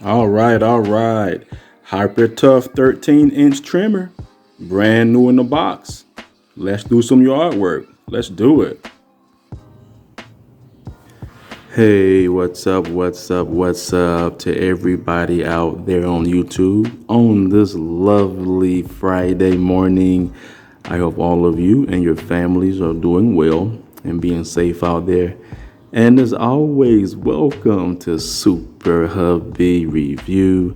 All right. Hyper Tough 13-inch trimmer, brand new in the box. Let's do some yard work. Let's do it. Hey, what's up to everybody out there on YouTube on this lovely Friday morning. I hope all of you and your families are doing well and being safe out there. And as always, welcome to Super Hubby Review.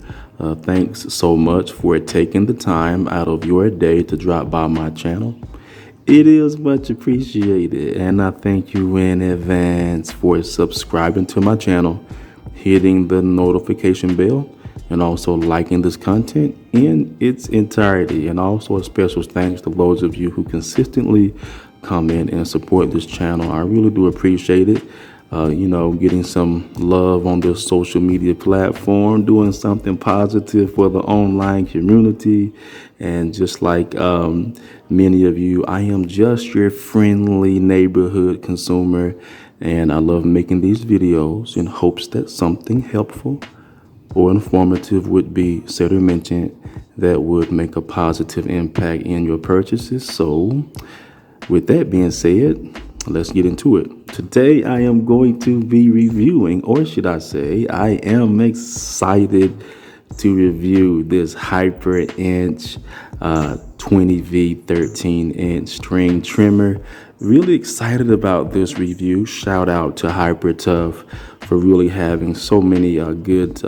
Thanks so much for taking the time out of your day to drop by my channel. It is much appreciated, and I thank you in advance for subscribing to my channel, hitting the notification bell, and also liking this content in its entirety. And also a special thanks to those of you who consistently come in and support this channel. I really do appreciate it. Getting some love on this social media platform, doing something positive for the online community. And just like many of you, I am just your friendly neighborhood consumer. And I love making these videos in hopes that something helpful or informative would be said or mentioned that would make a positive impact in your purchases. So with that being said, let's get into it. Today, I am going to be reviewing, or should I say, I am excited to review this Hyper Inch 20V 13-inch string trimmer. Really excited about this review. Shout out to Hyper Tough for really having so many good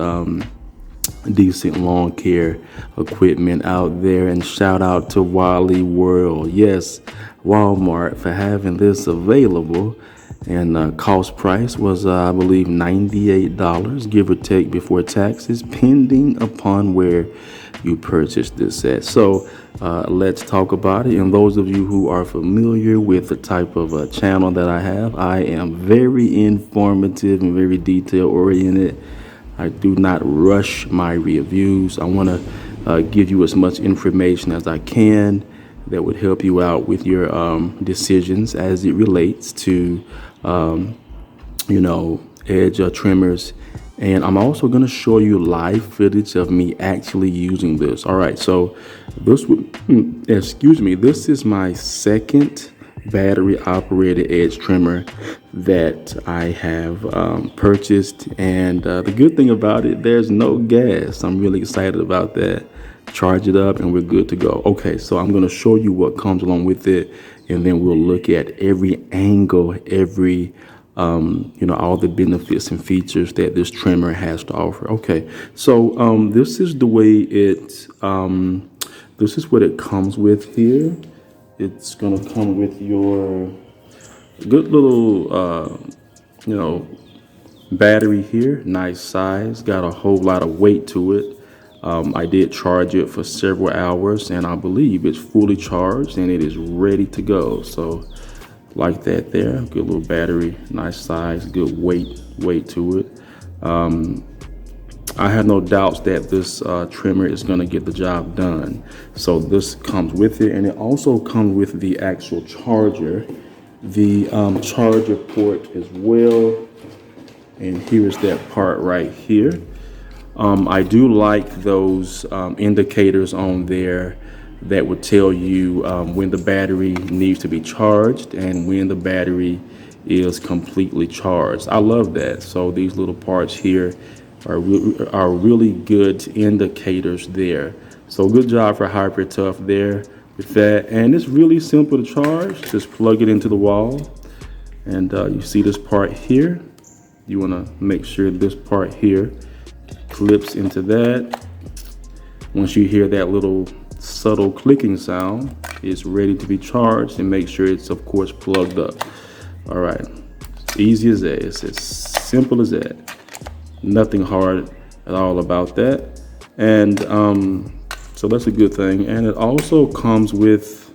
decent lawn care equipment out there, and shout out to Wally World, yes, Walmart, for having this available. And cost price was I believe $98, give or take, before taxes, pending upon where you purchased this at. So let's talk about it. And those of you who are familiar with the type of channel that I have, I am very informative and very detail oriented. I do not rush my reviews. I want to give you as much information as I can that would help you out with your decisions as it relates to, edge trimmers. And I'm also going to show you live footage of me actually using this. All right, so this is my second battery operated edge trimmer that I have purchased, and the good thing about it, there's no gas. I'm really excited about that. Charge it up and we're good to go. Okay, so I'm going to show you what comes along with it, and then we'll look at every angle, every all the benefits and features that this trimmer has to offer. Okay, so this is the way this is what it comes with here. It's gonna come with your good little, battery here. Nice size, got a whole lot of weight to it. I did charge it for several hours, and I believe it's fully charged and it is ready to go. So like that there, good little battery, nice size, good weight to it. I have no doubts that this trimmer is going to get the job done. So this comes with it, and it also comes with the actual charger, the charger port as well. And here's that part right here. I do like those indicators on there that would tell you when the battery needs to be charged and when the battery is completely charged. I love that. So these little parts here are really good indicators there. So good job for Hyper Tough there with that. And it's really simple to charge. Just plug it into the wall, and you see this part here. You want to make sure this part here clips into that. Once you hear that little subtle clicking sound, it's ready to be charged, and make sure it's of course plugged up. All right, it's easy as that. It's as simple as that. Nothing hard at all about that. And so that's a good thing. And it also comes with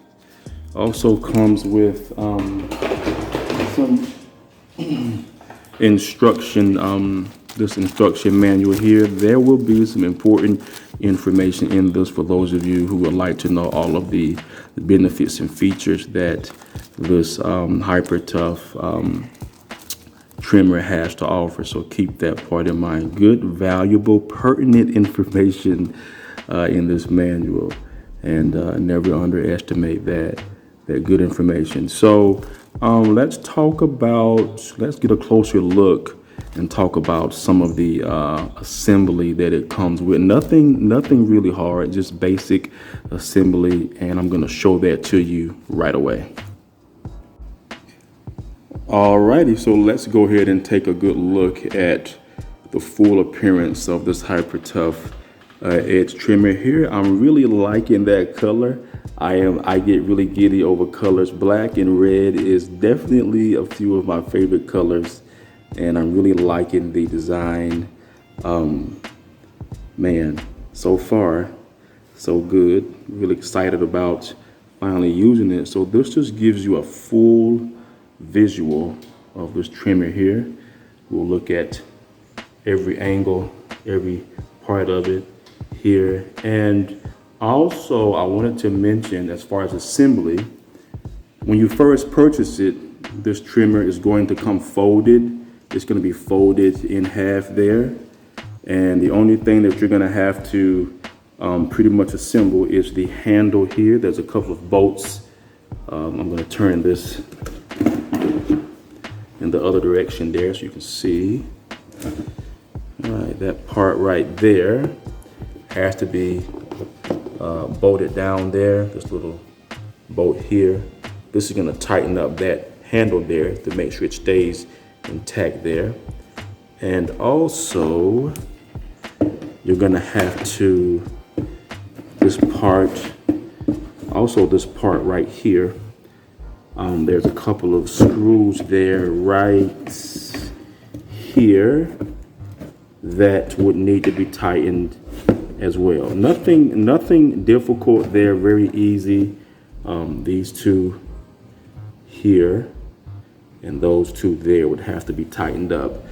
some instruction, this instruction manual here. There will be some important information in this for those of you who would like to know all of the benefits and features that this Hyper Tough trimmer has to offer. So keep that part in mind. Good, valuable, pertinent information in this manual, and never underestimate that good information. So let's get a closer look and talk about some of the assembly that it comes with. Nothing really hard, just basic assembly, and I'm going to show that to you right away. Alrighty, so let's go ahead and take a good look at the full appearance of this Hyper Tough edge trimmer here. I'm really liking that color. I get really giddy over colors. Black and red is definitely a few of my favorite colors, and I'm really liking the design. Man, so far so good. Really excited about finally using it. So this just gives you a full visual of this trimmer here. We'll look at every angle, every part of it here. And also I wanted to mention, as far as assembly, when you first purchase it, this trimmer is going to come folded. It's going to be folded in half there, and the only thing that you're going to have to pretty much assemble is the handle here. There's a couple of bolts. I'm going to turn this in the other direction there so you can see. All right, that part right there has to be bolted down there. This little bolt here. This is going to tighten up that handle there to make sure it stays intact there. And also you're going to have to, this part right here, there's a couple of screws there right here that would need to be tightened as well. Nothing difficult there, very easy. These two here and those two there would have to be tightened up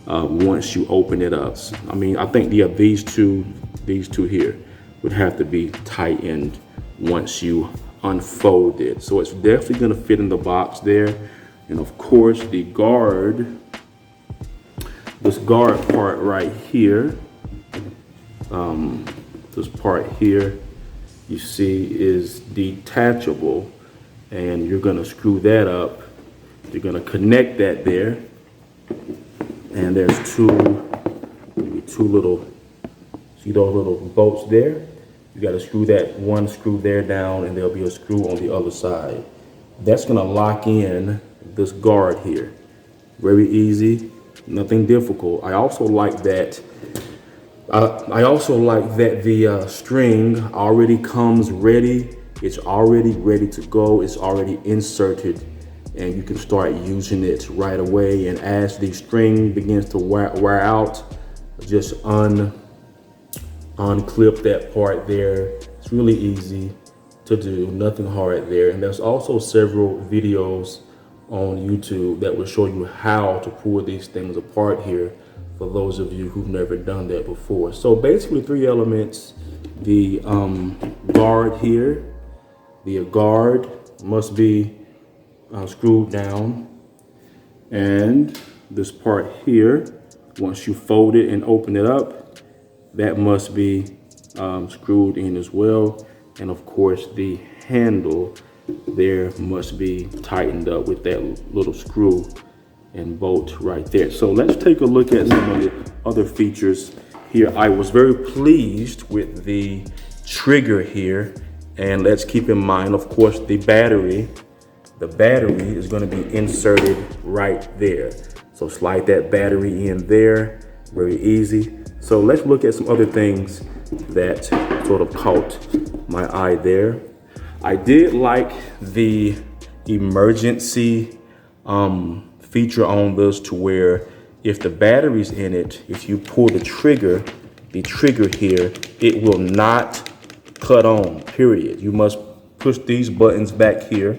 once you open it up. I mean, I think these two here would have to be tightened once you unfold it. So it's definitely going to fit in the box there. And of course the guard, this guard part right here, this part here, you see, is detachable, and you're going to screw that up. You're going to connect that there, and there's two little, see those little bolts there? You got to screw that one screw there down, and there'll be a screw on the other side. That's going to lock in this guard here. Very easy, nothing difficult. I also like that the string already comes ready. It's already ready to go. It's already inserted, and you can start using it right away. And as the string begins to wear out, just unclip that part there. It's really easy to do, nothing hard there. And there's also several videos on YouTube that will show you how to pull these things apart here, for those of you who've never done that before. So basically 3 elements. The guard here, the guard must be screwed down, and this part here, once you fold it and open it up, that must be screwed in as well. And of course the handle there must be tightened up with that little screw and bolt right there. So let's take a look at some of the other features here. I was very pleased with the trigger here, and let's keep in mind, of course, the battery is going to be inserted right there. So slide that battery in there, very easy. So let's look at some other things that sort of caught my eye there. I did like the emergency feature on this, to where if the battery's in it, if you pull the trigger here, it will not cut on, period. You must push these buttons back here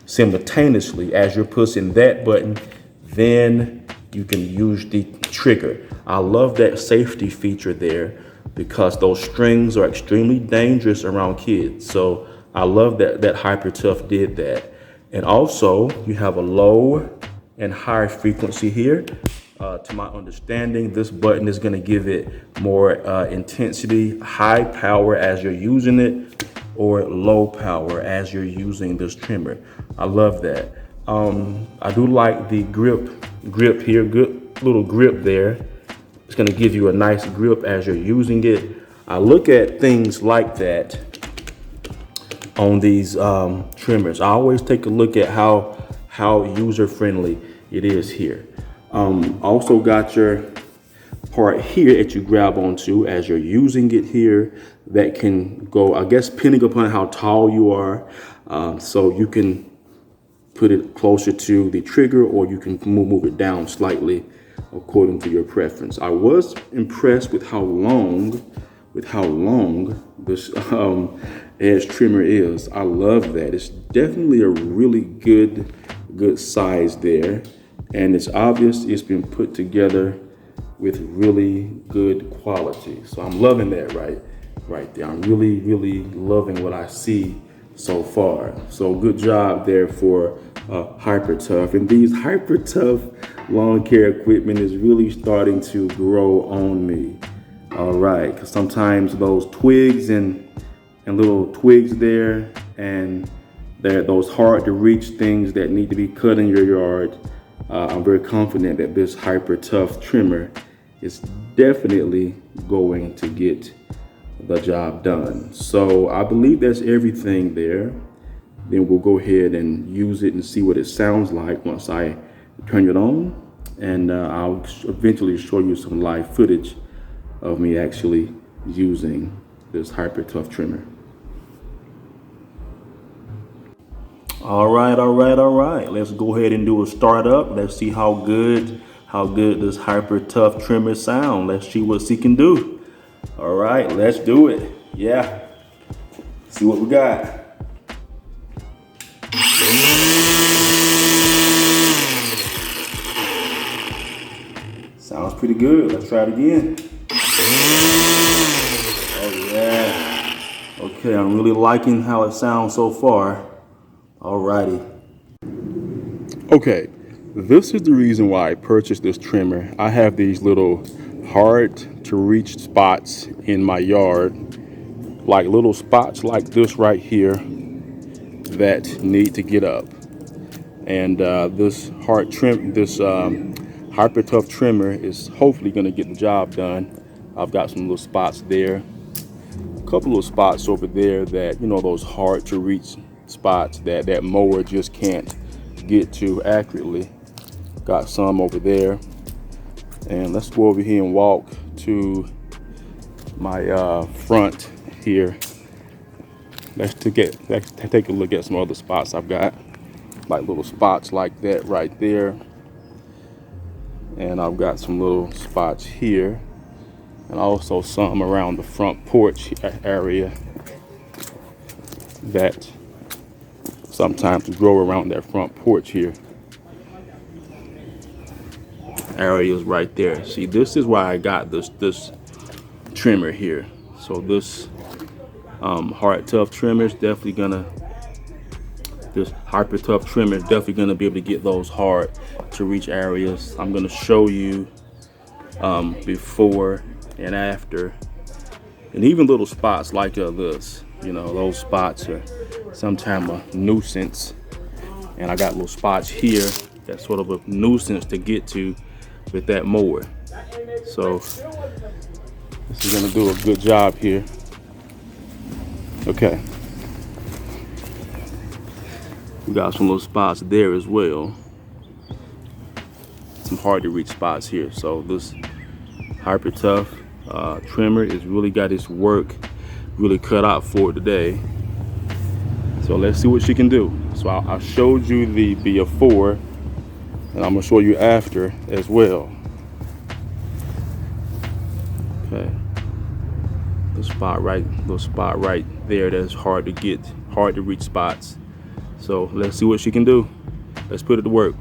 simultaneously. As you're pushing that button, then you can use the trigger. I love that safety feature there, because those strings are extremely dangerous around kids. So I love that Hyper Tough did that. And also you have a low and higher frequency here. To my understanding, this button is going to give it more intensity, high power as you're using it, or low power as you're using this trimmer. I love that. I do like the grip here, good little grip there. It's going to give you a nice grip as you're using it. I look at things like that on these trimmers. I always take a look at how user-friendly it is here. Also got your part here that you grab onto as you're using it here that can go, I guess, depending upon how tall you are. So you can put it closer to the trigger, or you can move it down slightly according to your preference. I was impressed with how long this edge trimmer is. I love that. It's definitely a really good size there, and it's obvious it's been put together with really good quality. So I'm loving that right there. I'm really loving what I see so far. So good job there for Hyper Tough. And these Hyper Tough lawn care equipment is really starting to grow on me. All right, because sometimes those twigs and little twigs there, and those hard to reach things that need to be cut in your yard. I'm very confident that this Hyper Tough trimmer is definitely going to get the job done. So I believe that's everything there. Then we'll go ahead and use it and see what it sounds like once I turn it on. And I'll eventually show you some live footage of me actually using this Hyper Tough trimmer. All right. Let's go ahead and do a startup. Let's see how good this Hyper Tough trimmer sound. Let's see what she can do. All right, let's do it. Yeah. See what we got. Sounds pretty good. Let's try it again. Oh yeah. Okay, I'm really liking how it sounds so far. Alrighty. Okay, this is the reason why I purchased this trimmer. I have these little hard to reach spots in my yard, like little spots like this right here that need to get up. And this Hyper Tough trimmer is hopefully going to get the job done. I've got some little spots there, a couple of spots over there that, you know, those hard to reach spots that mower just can't get to accurately. Got some over there. And let's go over here and walk to my front here. Let's take a look at some other spots I've got, like little spots like that right there. And I've got some little spots here, and also some around the front porch area that sometimes grow around that front porch here. Areas right there. See, this is why I got this trimmer here. So this Hyper Tough trimmer is definitely gonna be able to get those hard to reach areas. I'm gonna show you before and after, and even little spots like this. You know, those spots are sometimes a nuisance, and I got little spots here that's sort of a nuisance to get to with that mower. So this is gonna do a good job here. Okay. We got some little spots there as well. Some hard to reach spots here. So this Hyper Tough trimmer is really got its work really cut out for it today. So let's see what she can do. So I showed you the before, and I'm gonna show you after as well. Okay. The spot right there that's hard to reach spots. So let's see what she can do. Let's put it to work.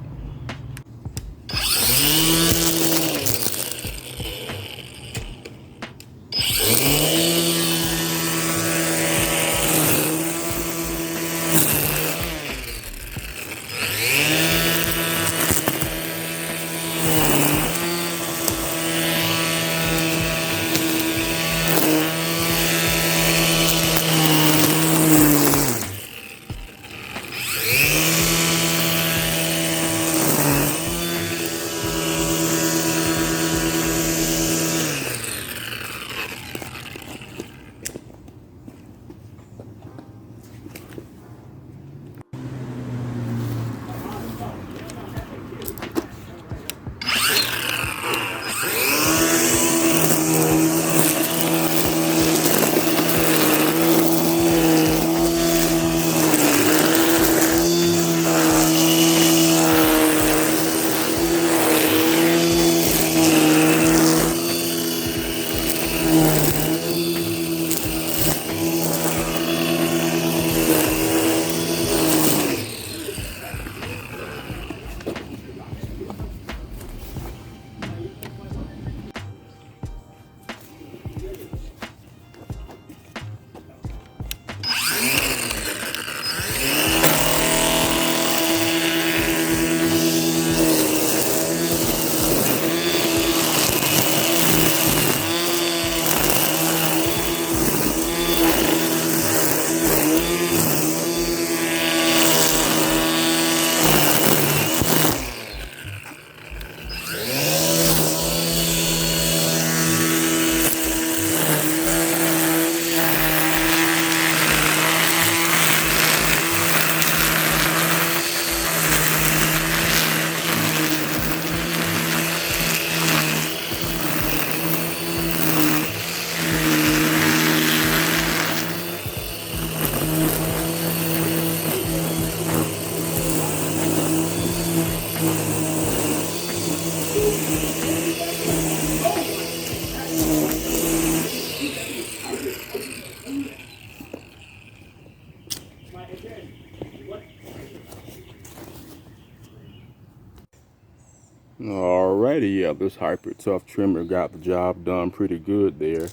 Alrighty, yeah, this Hyper Tough trimmer got the job done pretty good there.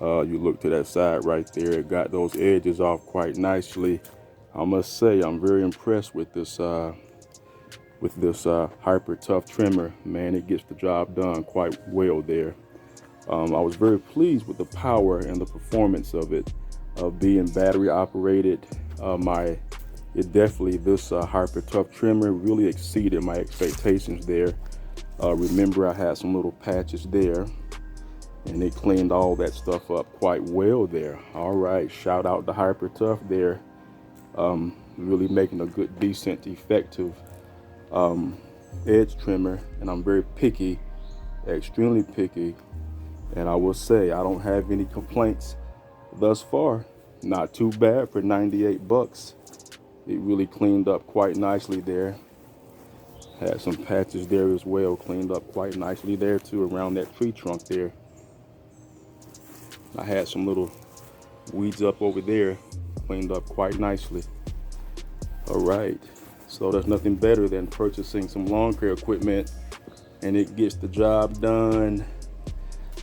You look to that side right there, it got those edges off quite nicely. I must say I'm very impressed with this Hyper Tough trimmer. Man, it gets the job done quite well there. I was very pleased with the power and the performance of it, being battery operated. This Hyper Tough trimmer really exceeded my expectations there. Remember, I had some little patches there, and it cleaned all that stuff up quite well there. All right, shout out to Hyper Tough there. Really making a good, decent, effective edge trimmer, and I'm very picky, extremely picky, and I will say I don't have any complaints thus far. Not too bad for 98 bucks. It really cleaned up quite nicely there. Had some patches there as well, cleaned up quite nicely there too, around that tree trunk there. I had some little weeds up over there, cleaned up quite nicely. All right, so there's nothing better than purchasing some lawn care equipment and it gets the job done.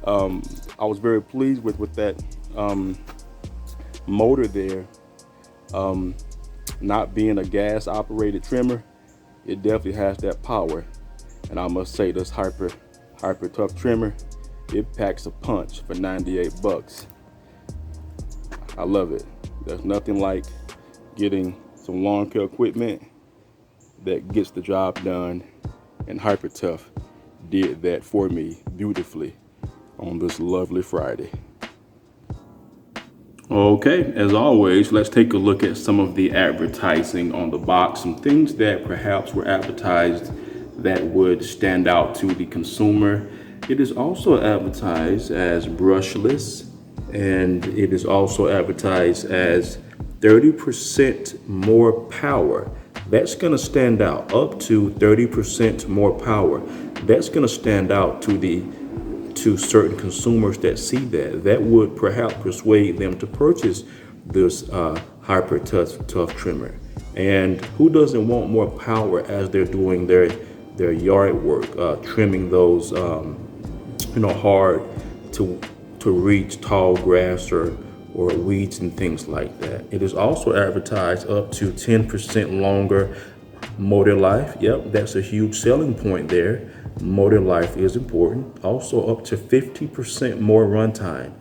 I was very pleased with that motor there. Not being a gas operated trimmer, it definitely has that power. And I must say this Hyper Tough trimmer, it packs a punch for 98 bucks. I love it. There's nothing like getting some lawn care equipment that gets the job done, and Hyper Tough did that for me beautifully on this lovely Friday. Okay, as always, let's take a look at some of the advertising on the box, some things that perhaps were advertised that would stand out to the consumer. It is also advertised as brushless, and it is also advertised as 30% more power. That's going to stand out, up to 30% more power. That's going to stand out to certain consumers that see that. That would perhaps persuade them to purchase this Hyper Tough trimmer. And who doesn't want more power as they're doing their yard work, trimming those hard to reach tall grass or weeds and things like that. It is also advertised up to 10% longer motor life. Yep, that's a huge selling point there. Motor life is important. Also up to 50% more runtime.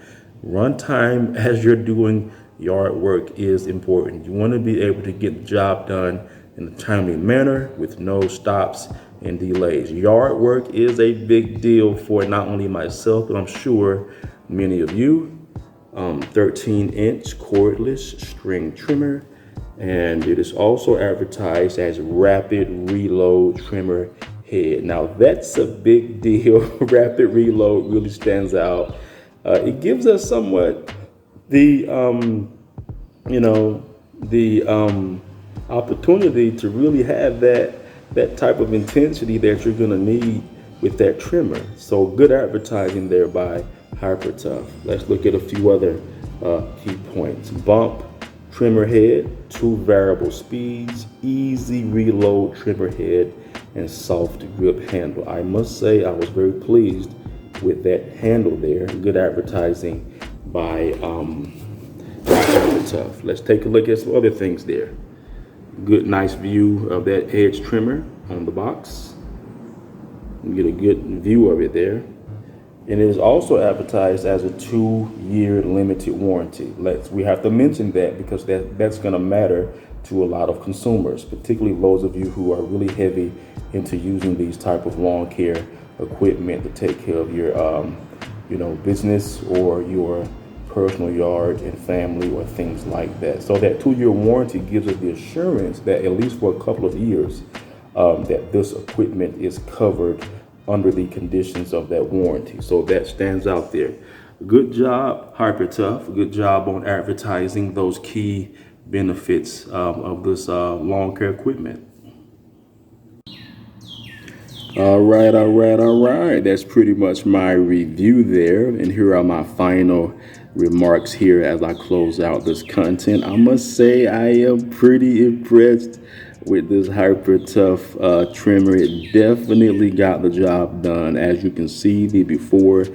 Runtime as you're doing yard work is important. You want to be able to get the job done in a timely manner with no stops and delays. Yard work is a big deal for not only myself, but I'm sure many of you. 13-inch cordless string trimmer, and it is also advertised as rapid reload trimmer head. Now that's a big deal. Rapid reload really stands out. It gives us somewhat the opportunity to really have that type of intensity that you're gonna need with that trimmer. So good advertising there by Hyper Tough. Let's look at a few other key points. Bump trimmer head, 2 variable speeds, easy reload trimmer head, and soft grip handle. I must say I was very pleased with that handle there. Good advertising by Hyper Tough. Let's take a look at some other things there. Good, nice view of that edge trimmer on the box. You get a good view of it there. And it is also advertised as a 2-year limited warranty. We have to mention that because that's going to matter to a lot of consumers, particularly those of you who are really heavy into using these type of lawn care equipment to take care of your business or your personal yard and family or things like that. So that 2-year warranty gives us the assurance that at least for a couple of years that this equipment is covered under the conditions of that warranty. So that stands out there. Good job, Hyper Tough. Good job on advertising those key benefits of this lawn care equipment. All right. That's pretty much my review there. And here are my final remarks here as I close out this content. I must say I am pretty impressed with this hyper tough trimmer. It definitely got the job done. As you can see, the before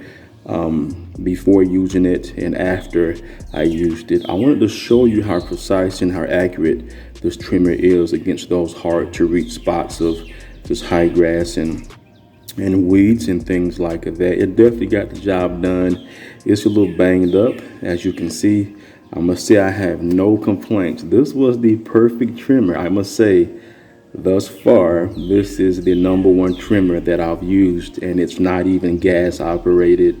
using it and after I used it. I wanted to show you how precise and how accurate this trimmer is against those hard to reach spots of just high grass and weeds and things like that. It definitely got the job done. It's a little banged up, as you can see. I must say I have no complaints. This was the perfect trimmer. I must say, thus far, this is the #1 trimmer that I've used, and it's not even gas operated.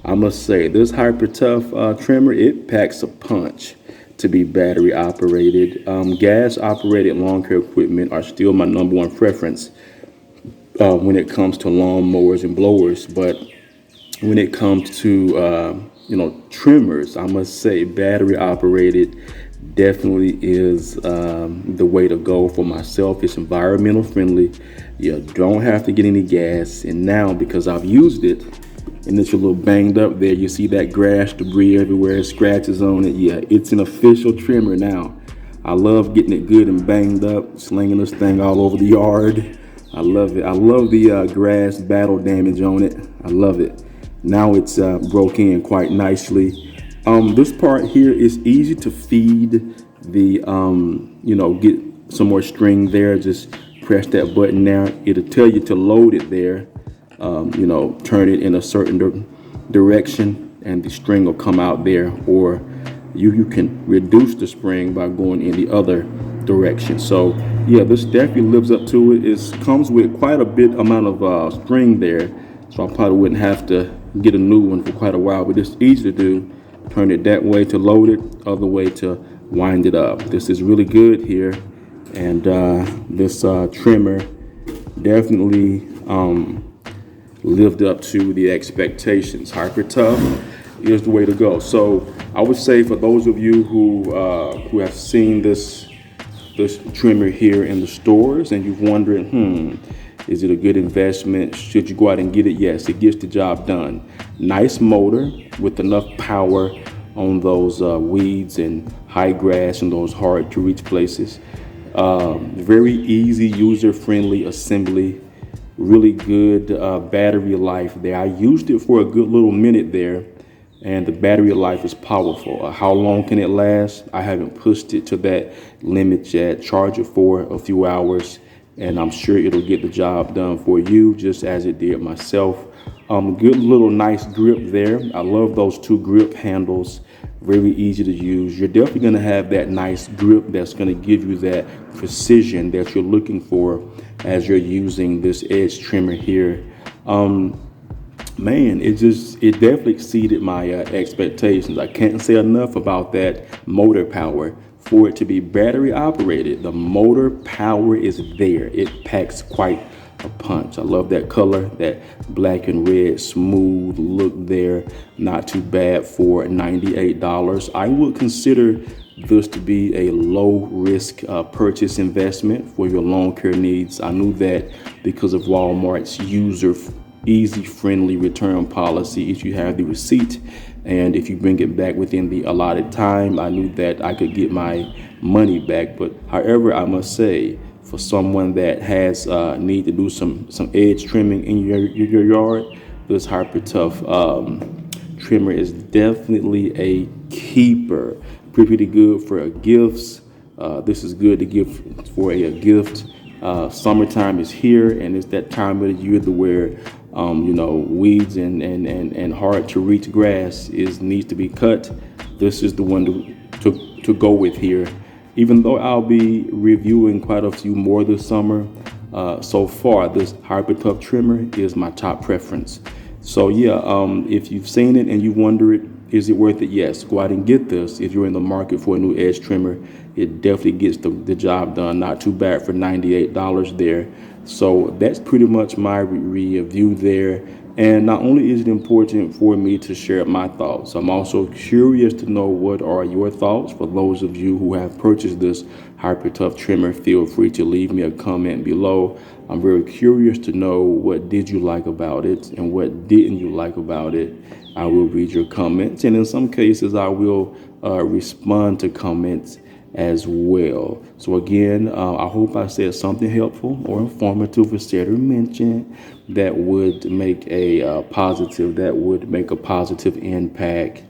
I must say, this hyper tough trimmer, it packs a punch to be battery operated. Gas operated lawn care equipment are still my #1 preference when it comes to lawn mowers and blowers, but when it comes to trimmers, I must say battery operated definitely is the way to go for myself. It's environmental friendly. You don't have to get any gas, and now because I've used it and it's a little banged up there, you see that grass debris everywhere, scratches on it. Yeah, it's an official trimmer now. I love getting it good and banged up, slinging this thing all over the yard. I love it. I love the grass battle damage on it. I love it. Now it's broke in quite nicely. This part here is easy to feed the, get some more string there. Just press that button there. It'll tell you to load it there. Turn it in a certain direction and the string will come out there, or you can reduce the spring by going in the other direction. So yeah, this definitely lives up to it. It comes with quite a bit amount of string there, so I probably wouldn't have to get a new one for quite a while, but it's easy to do. Turn it that way to load it, other way to wind it up. This is really good here, and this trimmer definitely lived up to the expectations. Hyper tough is the way to go. So I would say for those of you who have seen this trimmer here in the stores and you're wondering, is it a good investment? Should you go out and get it? Yes, it gets the job done. Nice motor with enough power on those weeds and high grass and those hard to reach places. Very easy, user-friendly assembly. Really good battery life there. I used it for a good little minute there, and the battery life is powerful. How long can it last? I haven't pushed it to that limit yet. Charge it for a few hours, and I'm sure it'll get the job done for you just as it did myself. Good little nice grip there. I love those two grip handles. Very easy to use. You're definitely going to have that nice grip that's going to give you that precision that you're looking for as you're using this edge trimmer here. Man, it definitely exceeded my expectations. I can't say enough about that motor power. For it to be battery operated, the motor power is there. It packs quite a punch. I love that color, that black and red smooth look there. Not too bad for $98. I would consider this to be a low risk purchase investment for your lawn care needs. I knew that because of Walmart's easy friendly return policy. If you have the receipt and if you bring it back within the allotted time, I knew that I could get my money back. But however, I must say, for someone that has need to do some edge trimming in your yard, this hyper tough trimmer is definitely a keeper. Pretty good for gifts. This is good to give for a gift. Summertime is here, and it's that time of the year to where weeds and hard to reach grass needs to be cut. This is the one to go with here. Even though I'll be reviewing quite a few more this summer, so far this hyper tough trimmer is my top preference. So yeah, if you've seen it and you wonder is it worth it? Yes, go out and get this. If you're in the market for a new edge trimmer, it definitely gets the job done. Not too bad for $98 there. So that's pretty much my review there. And not only is it important for me to share my thoughts, I'm also curious to know what are your thoughts. For those of you who have purchased this hyper tough trimmer, feel free to leave me a comment below. I'm very curious to know what did you like about it and what didn't you like about it. I will read your comments, and in some cases I will respond to comments as well. So again, I hope I said something helpful or informative or said or mentioned that would make a positive impact,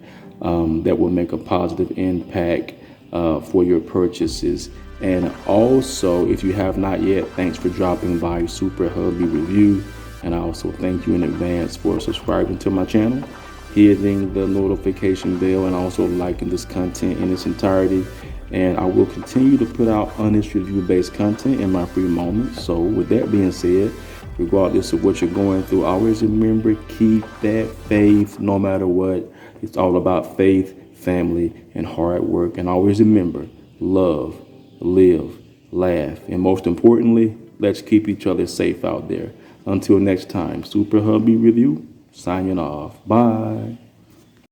for your purchases. And also, if you have not yet, thanks for dropping by Super Hubby Review. And I also thank you in advance for subscribing to my channel, hitting the notification bell, and also liking this content in its entirety. And I will continue to put out honest review-based content in my free moments. So with that being said, regardless of what you're going through, always remember, keep that faith no matter what. It's all about faith, family, and hard work. And always remember, love, live, laugh, and most importantly, let's keep each other safe out there. Until next time, Super Hubby Review, signing off. Bye.